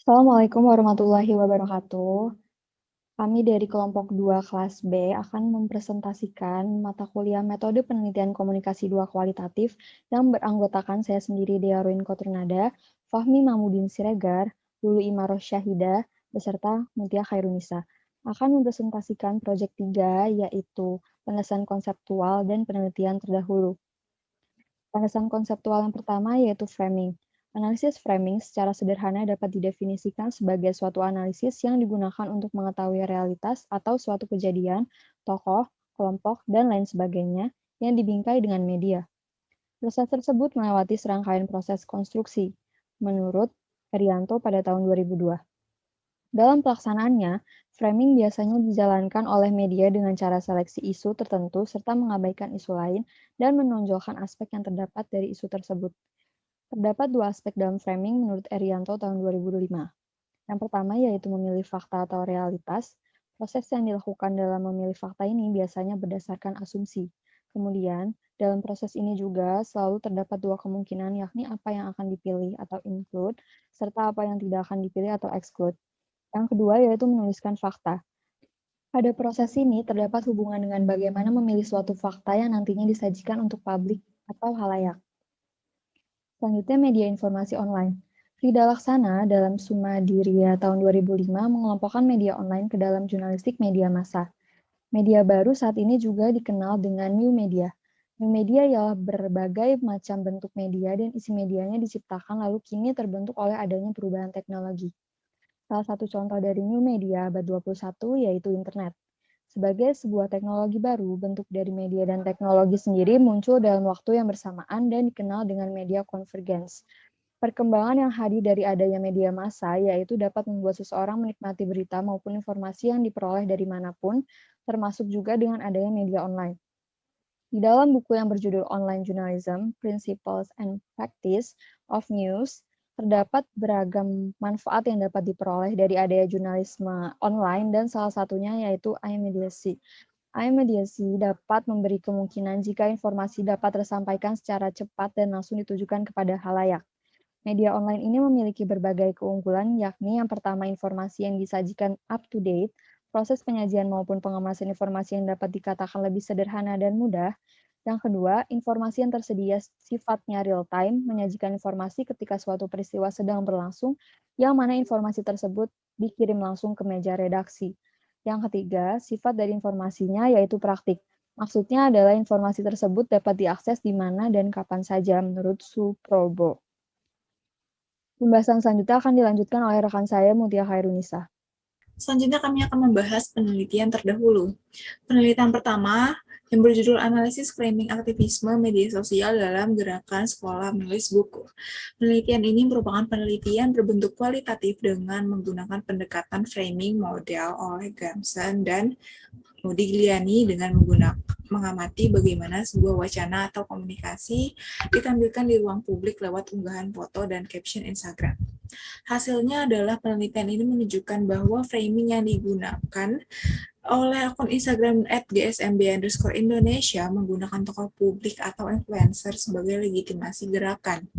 Assalamualaikum warahmatullahi wabarakatuh. Kami dari kelompok 2 kelas B akan mempresentasikan mata kuliah Metode Penelitian Komunikasi 2 Kualitatif yang beranggotakan saya sendiri Dea Ruin Koturnada, Fahmi Mahmudin Siregar, Lulu Imaroh Syahidah, beserta Mutia Khairunisa. Akan mempresentasikan proyek 3 yaitu pengesahan konseptual dan penelitian terdahulu. Pengesahan konseptual yang pertama yaitu framing. Analisis framing secara sederhana dapat didefinisikan sebagai suatu analisis yang digunakan untuk mengetahui realitas atau suatu kejadian, tokoh, kelompok, dan lain sebagainya yang dibingkai dengan media. Proses tersebut melewati serangkaian proses konstruksi, menurut Herianto pada tahun 2002. Dalam pelaksanaannya, framing biasanya dijalankan oleh media dengan cara seleksi isu tertentu serta mengabaikan isu lain dan menonjolkan aspek yang terdapat dari isu tersebut. Terdapat dua aspek dalam framing menurut Erianto tahun 2005. Yang pertama yaitu memilih fakta atau realitas. Proses yang dilakukan dalam memilih fakta ini biasanya berdasarkan asumsi. Kemudian, dalam proses ini juga selalu terdapat dua kemungkinan, yakni apa yang akan dipilih atau include, serta apa yang tidak akan dipilih atau exclude. Yang kedua yaitu menuliskan fakta. Pada proses ini terdapat hubungan dengan bagaimana memilih suatu fakta yang nantinya disajikan untuk publik atau halayak. Selanjutnya media informasi online. Frida Laksana dalam Summa Diria tahun 2005 mengelompokkan media online ke dalam jurnalistik media massa. Media baru saat ini juga dikenal dengan new media. New media ialah berbagai macam bentuk media dan isi medianya diciptakan lalu kini terbentuk oleh adanya perubahan teknologi. Salah satu contoh dari new media abad 21 yaitu internet. Sebagai sebuah teknologi baru, bentuk dari media dan teknologi sendiri muncul dalam waktu yang bersamaan dan dikenal dengan media convergence. Perkembangan yang hadir dari adanya media massa yaitu dapat membuat seseorang menikmati berita maupun informasi yang diperoleh dari manapun, termasuk juga dengan adanya media online. Di dalam buku yang berjudul Online Journalism, Principles and Practice of News, terdapat beragam manfaat yang dapat diperoleh dari adanya jurnalisme online dan salah satunya yaitu immediacy. Immediacy dapat memberi kemungkinan jika informasi dapat tersampaikan secara cepat dan langsung ditujukan kepada halayak. Media online ini memiliki berbagai keunggulan, yakni yang pertama informasi yang disajikan up to date, proses penyajian maupun pengemasan informasi yang dapat dikatakan lebih sederhana dan mudah. Yang kedua, informasi yang tersedia sifatnya real time, menyajikan informasi ketika suatu peristiwa sedang berlangsung, yang mana informasi tersebut dikirim langsung ke meja redaksi. Yang ketiga, sifat dari informasinya yaitu praktik. Maksudnya adalah informasi tersebut dapat diakses di mana dan kapan saja menurut Suprobo. Pembahasan selanjutnya akan dilanjutkan oleh rekan saya Mutia Khairunisa. Selanjutnya kami akan membahas penelitian terdahulu. Penelitian pertama yang berjudul Analisis Framing Aktivisme Media Sosial dalam Gerakan Sekolah Menulis Buku. Penelitian ini merupakan penelitian berbentuk kualitatif dengan menggunakan pendekatan framing model oleh Gamson dan Modigliani dengan mengamati bagaimana sebuah wacana atau komunikasi ditampilkan di ruang publik lewat unggahan foto dan caption Instagram. Hasilnya adalah penelitian ini menunjukkan bahwa framing yang digunakan oleh akun Instagram @gsmb_Indonesia menggunakan tokoh publik atau influencer sebagai legitimasi gerakan.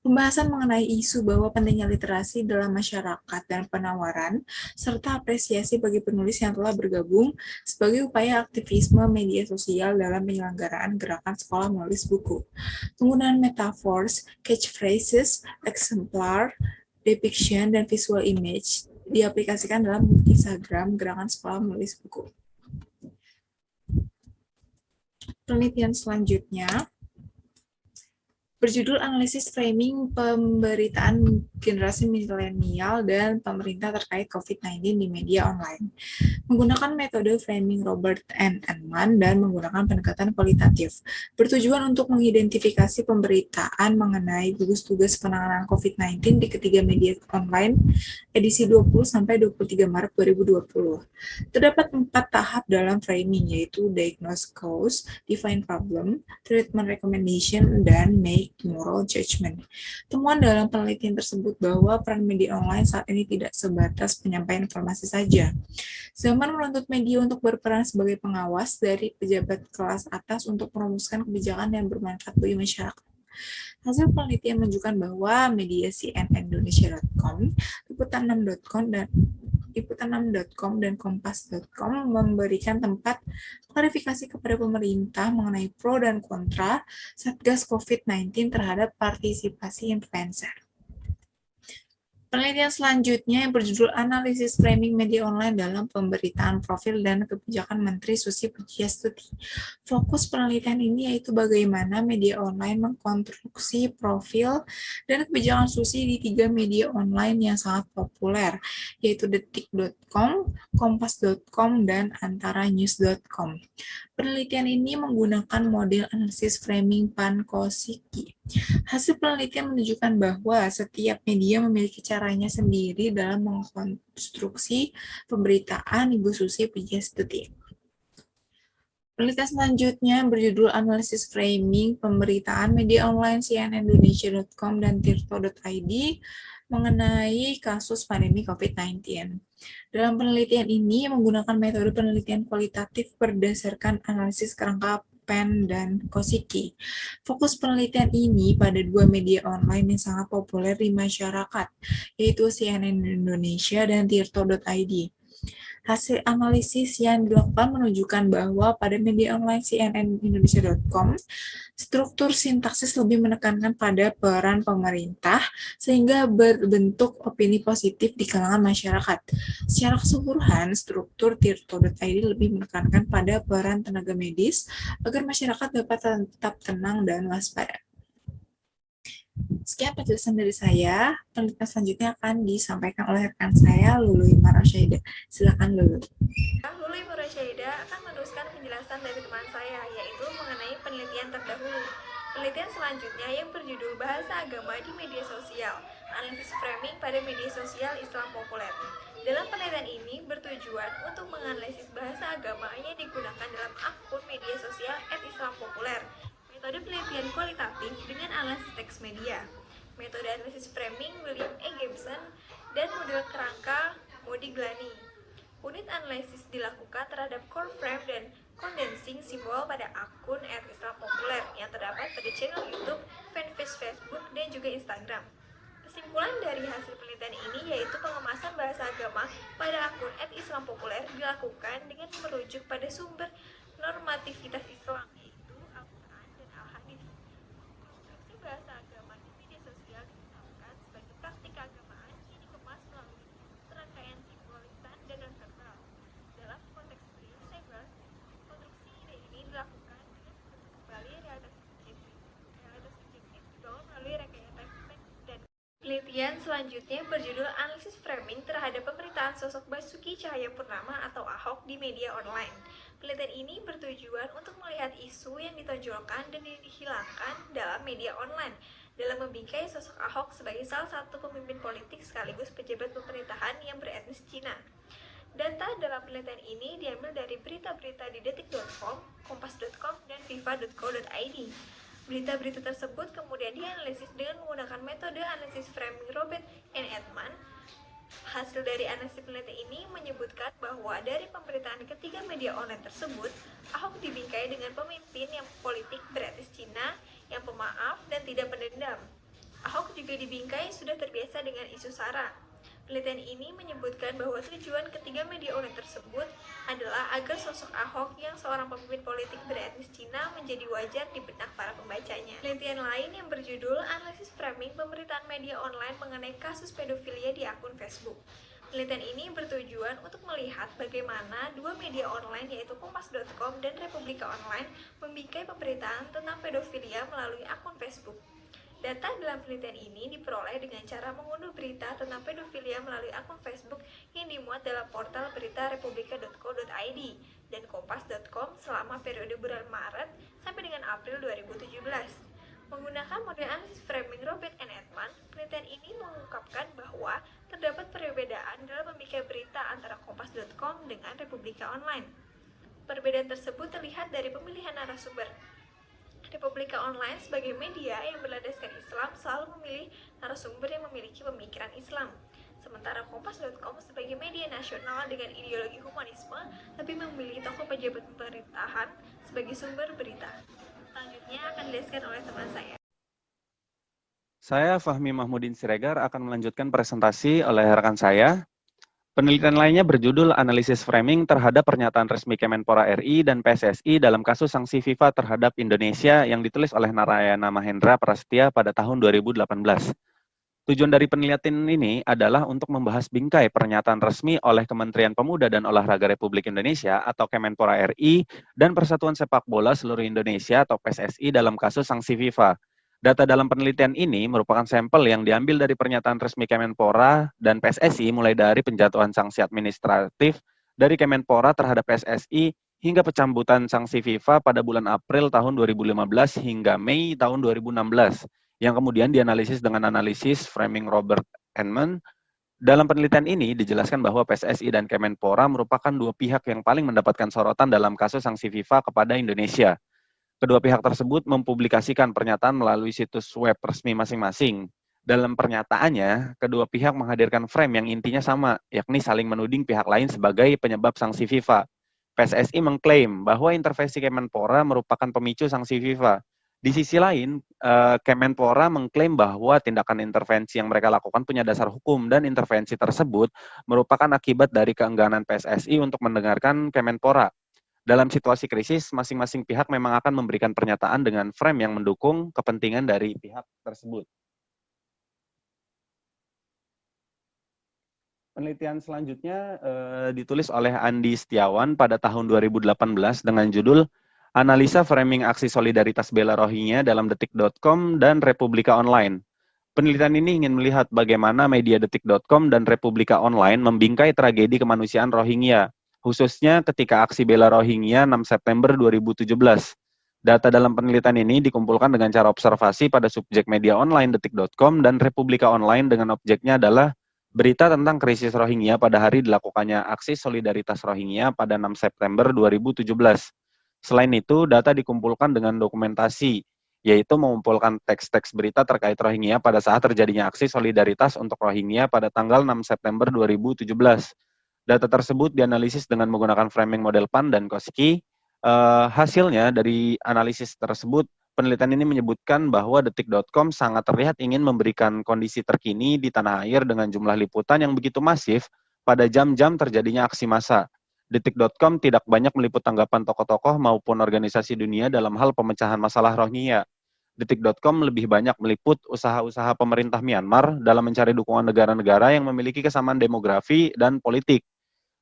Pembahasan mengenai isu bahwa pentingnya literasi dalam masyarakat dan penawaran, serta apresiasi bagi penulis yang telah bergabung sebagai upaya aktivisme media sosial dalam penyelenggaraan gerakan sekolah menulis buku. Penggunaan metaphors, catchphrases, exemplar, depiction, dan visual image diaplikasikan dalam Instagram gerakan sekolah menulis buku. Penelitian selanjutnya berjudul Analisis Framing Pemberitaan Generasi Milenial dan Pemerintah Terkait COVID-19 di Media Online. Menggunakan metode framing Robert N. Enman dan menggunakan pendekatan kualitatif, bertujuan untuk mengidentifikasi pemberitaan mengenai gugus tugas penanganan COVID-19 di ketiga media online edisi 20-23 Maret 2020. Terdapat 4 tahap dalam framing, yaitu diagnose cause, define problem, treatment recommendation, dan make moral judgment. Temuan dalam penelitian tersebut bahwa peran media online saat ini tidak sebatas penyampaian informasi saja. Zaman menuntut media untuk berperan sebagai pengawas dari pejabat kelas atas untuk merumuskan kebijakan yang bermanfaat bagi masyarakat. Hasil penelitian menunjukkan bahwa media cnnindonesia.com liput liputan6.com dan kompas.com memberikan tempat klarifikasi kepada pemerintah mengenai pro dan kontra Satgas COVID-19 terhadap partisipasi influencer. Penelitian selanjutnya yang berjudul Analisis Framing Media Online dalam Pemberitaan Profil dan Kebijakan Menteri Susi Pujiastuti. Fokus penelitian ini yaitu bagaimana media online mengkonstruksi profil dan kebijakan Susi di 3 media online yang sangat populer, yaitu detik.com, kompas.com, dan antaranews.com. Penelitian ini menggunakan model analisis framing Pankowski. Hasil penelitian menunjukkan bahwa setiap media memiliki caranya sendiri dalam mengkonstruksi pemberitaan Ibu Susi Pujiastuti. Penelitian selanjutnya berjudul Analisis Framing Pemberitaan Media Online cnnindonesia.com dan tirto.id mengenai kasus pandemi COVID-19. Dalam penelitian ini menggunakan metode penelitian kualitatif berdasarkan analisis kerangka Penn dan Kosicki. Fokus penelitian ini pada 2 media online yang sangat populer di masyarakat, yaitu CNN Indonesia dan tirto.id. Hasil analisis yang dilakukan menunjukkan bahwa pada media online cnnindonesia.com, struktur sintaksis lebih menekankan pada peran pemerintah sehingga berbentuk opini positif di kalangan masyarakat. Secara keseluruhan, struktur tirto.id lebih menekankan pada peran tenaga medis agar masyarakat dapat tetap tenang dan waspada. Sekian penjelasan dari saya. Penelitian selanjutnya akan disampaikan oleh rekan saya, Lulu Imar Rosyaida. Silakan, Lulu. Lulu Imar Rosyaida akan meneruskan penjelasan dari teman saya, yaitu mengenai penelitian terdahulu. Penelitian selanjutnya yang berjudul Bahasa Agama di Media Sosial, Analisis Framing pada Media Sosial Islam Populer. Dalam penelitian ini bertujuan untuk menganalisis bahasa agama yang digunakan dalam akun media sosial @islampopuler. Metode penelitian kualitatif dengan analisis teks media, metode analisis framing William E. Gibson, dan model kerangka Modigliani. Unit analisis dilakukan terhadap core frame dan condensing simbol pada akun @islampopuler yang terdapat pada channel YouTube, fanpage Facebook, dan juga Instagram. Kesimpulan dari hasil penelitian ini yaitu pengemasan bahasa agama pada akun @islampopuler dilakukan dengan merujuk pada sumber normativitas Islam, yaitu Al-Quran dan Al-Hadis. Konstruksi bahasa agama di media sosial ditetapkan sebagai praktik keagamaan yang dikemas melalui serangkaian simbol lisan dan nonverbal. Dalam konteks cyber, konstruksi ide ini dilakukan dengan membentuk kembali realitas subjektif. Realitas subjektif dibangun melalui rekayasa teks dan. Penelitian selanjutnya berjudul Analisis Framing terhadap pemberitaan sosok Basuki Cahayapurnama atau Ahok di media online. Penelitian ini bertujuan untuk melihat isu yang ditonjolkan dan dihilangkan dalam media online dalam membingkai sosok Ahok sebagai salah satu pemimpin politik sekaligus pejabat pemerintahan yang beretnis Cina. Data dalam penelitian ini diambil dari berita-berita di detik.com, kompas.com, dan viva.co.id. Berita-berita tersebut kemudian dianalisis dengan menggunakan metode analisis framing Robert and Edman. Hasil dari analisis penelitian ini menyebutkan bahwa dari pemberitaan ketiga media online tersebut, Ahok dibingkai dengan pemimpin yang politik beretnis Cina, yang pemaaf, dan tidak pendendam. Ahok juga dibingkai sudah terbiasa dengan isu SARA. Penelitian ini menyebutkan bahwa tujuan ketiga media online tersebut adalah agar sosok Ahok yang seorang pemimpin politik beretnis Cina menjadi wajar di benak para pembacanya. Penelitian lain yang berjudul Analisis Framing Pemberitaan Media Online mengenai kasus pedofilia di akun Facebook. Penelitian ini bertujuan untuk melihat bagaimana 2 media online yaitu kompas.com dan Republika Online membingkai pemberitaan tentang pedofilia melalui akun Facebook. Data dalam penelitian ini diperoleh dengan cara mengunduh berita tentang pedofilia melalui akun Facebook yang dimuat dalam portal berita republika.co.id dan kompas.com selama periode bulan Maret sampai dengan April 2017. Menggunakan model analisis framing Robert and Edman, penelitian ini mengungkapkan bahwa terdapat perbedaan dalam membingkai berita antara kompas.com dengan Republika Online. Perbedaan tersebut terlihat dari pemilihan narasumber. Republika Online sebagai media yang berlandaskan Islam selalu memilih narasumber yang memiliki pemikiran Islam. Sementara Kompas.com sebagai media nasional dengan ideologi humanisme lebih memilih tokoh pejabat pemerintahan sebagai sumber berita. Selanjutnya akan dijelaskan oleh teman saya. Saya Fahmi Mahmudin Siregar akan melanjutkan presentasi oleh rekan saya. Penelitian lainnya berjudul Analisis Framing terhadap pernyataan resmi Kemenpora RI dan PSSI dalam kasus sanksi FIFA terhadap Indonesia yang ditulis oleh Narayana Mahendra Prasetya pada tahun 2018. Tujuan dari penelitian ini adalah untuk membahas bingkai pernyataan resmi oleh Kementerian Pemuda dan Olahraga Republik Indonesia atau Kemenpora RI dan Persatuan Sepak Bola Seluruh Indonesia atau PSSI dalam kasus sanksi FIFA. Data dalam penelitian ini merupakan sampel yang diambil dari pernyataan resmi Kemenpora dan PSSI mulai dari penjatuhan sanksi administratif dari Kemenpora terhadap PSSI hingga pencambutan sanksi FIFA pada bulan April tahun 2015 hingga Mei tahun 2016 yang kemudian dianalisis dengan analisis framing Robert Enman. Dalam penelitian ini dijelaskan bahwa PSSI dan Kemenpora merupakan dua pihak yang paling mendapatkan sorotan dalam kasus sanksi FIFA kepada Indonesia. Kedua pihak tersebut mempublikasikan pernyataan melalui situs web resmi masing-masing. Dalam pernyataannya, kedua pihak menghadirkan frame yang intinya sama, yakni saling menuding pihak lain sebagai penyebab sanksi FIFA. PSSI mengklaim bahwa intervensi Kemenpora merupakan pemicu sanksi FIFA. Di sisi lain, Kemenpora mengklaim bahwa tindakan intervensi yang mereka lakukan punya dasar hukum dan intervensi tersebut merupakan akibat dari keengganan PSSI untuk mendengarkan Kemenpora. Dalam situasi krisis, masing-masing pihak memang akan memberikan pernyataan dengan frame yang mendukung kepentingan dari pihak tersebut. Penelitian selanjutnya ditulis oleh Andi Setiawan pada tahun 2018 dengan judul Analisa Framing Aksi Solidaritas Bela Rohingya dalam Detik.com dan Republika Online. Penelitian ini ingin melihat bagaimana media Detik.com dan Republika Online membingkai tragedi kemanusiaan Rohingya, khususnya ketika aksi bela Rohingya 6 September 2017. Data dalam penelitian ini dikumpulkan dengan cara observasi pada subjek media online Detik.com dan Republika Online dengan objeknya adalah berita tentang krisis Rohingya pada hari dilakukannya aksi solidaritas Rohingya pada 6 September 2017. Selain itu, data dikumpulkan dengan dokumentasi, yaitu mengumpulkan teks-teks berita terkait Rohingya pada saat terjadinya aksi solidaritas untuk Rohingya pada tanggal 6 September 2017. Data tersebut dianalisis dengan menggunakan framing model PAN dan Koski. Hasilnya dari analisis tersebut, penelitian ini menyebutkan bahwa Detik.com sangat terlihat ingin memberikan kondisi terkini di tanah air dengan jumlah liputan yang begitu masif pada jam-jam terjadinya aksi massa. Detik.com tidak banyak meliput tanggapan tokoh-tokoh maupun organisasi dunia dalam hal pemecahan masalah Rohingya. Detik.com lebih banyak meliput usaha-usaha pemerintah Myanmar dalam mencari dukungan negara-negara yang memiliki kesamaan demografi dan politik.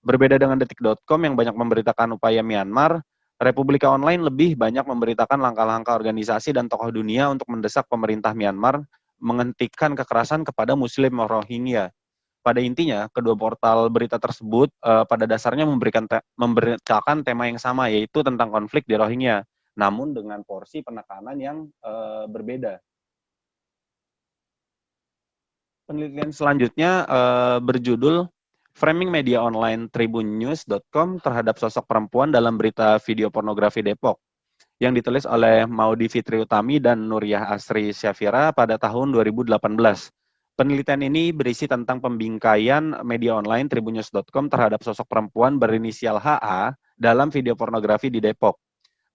Berbeda dengan Detik.com yang banyak memberitakan upaya Myanmar, Republika Online lebih banyak memberitakan langkah-langkah organisasi dan tokoh dunia untuk mendesak pemerintah Myanmar menghentikan kekerasan kepada Muslim Rohingya. Pada intinya, kedua portal berita tersebut pada dasarnya memberitakan tema yang sama, yaitu tentang konflik di Rohingya, namun dengan porsi penekanan yang berbeda. Penelitian selanjutnya berjudul Framing Media Online tribunnews.com terhadap sosok perempuan dalam berita video pornografi Depok, yang ditulis oleh Maudi Fitri Utami dan Nuriyah Asri Syafira pada tahun 2018. Penelitian ini berisi tentang pembingkaian media online tribunnews.com terhadap sosok perempuan berinisial HA dalam video pornografi di Depok.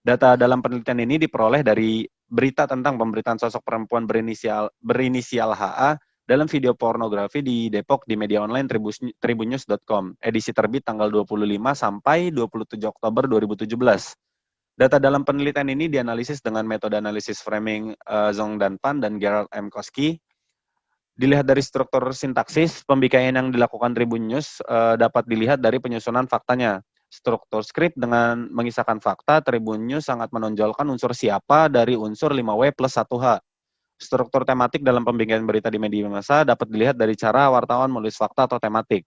Data dalam penelitian ini diperoleh dari berita tentang pemberitaan sosok perempuan berinisial HA dalam video pornografi di Depok di media online tribunnews.com, edisi terbit tanggal 25 sampai 27 Oktober 2017. Data dalam penelitian ini dianalisis dengan metode analisis framing Zong dan Pan dan Gerald M. Koski. Dilihat dari struktur sintaksis, pembingkaian yang dilakukan Tribun News dapat dilihat dari penyusunan faktanya. Struktur skrip dengan mengisahkan fakta, Tribun News sangat menonjolkan unsur siapa dari unsur 5W plus 1H. Struktur tematik dalam pembingkaian berita di media massa dapat dilihat dari cara wartawan menulis fakta atau tematik.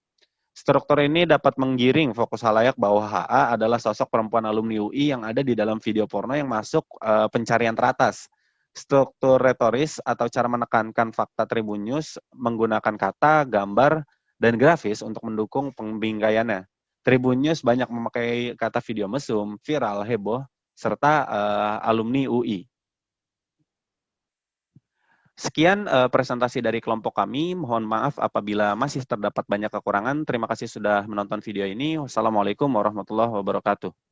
Struktur ini dapat menggiring fokus halayak bahwa HA adalah sosok perempuan alumni UI yang ada di dalam video porno yang masuk pencarian teratas. Struktur retoris atau cara menekankan fakta Tribun News menggunakan kata, gambar, dan grafis untuk mendukung pembingkaiannya. Tribun News banyak memakai kata video mesum, viral, heboh, serta alumni UI. Sekian presentasi dari kelompok kami. Mohon maaf apabila masih terdapat banyak kekurangan. Terima kasih sudah menonton video ini. Wassalamualaikum warahmatullahi wabarakatuh.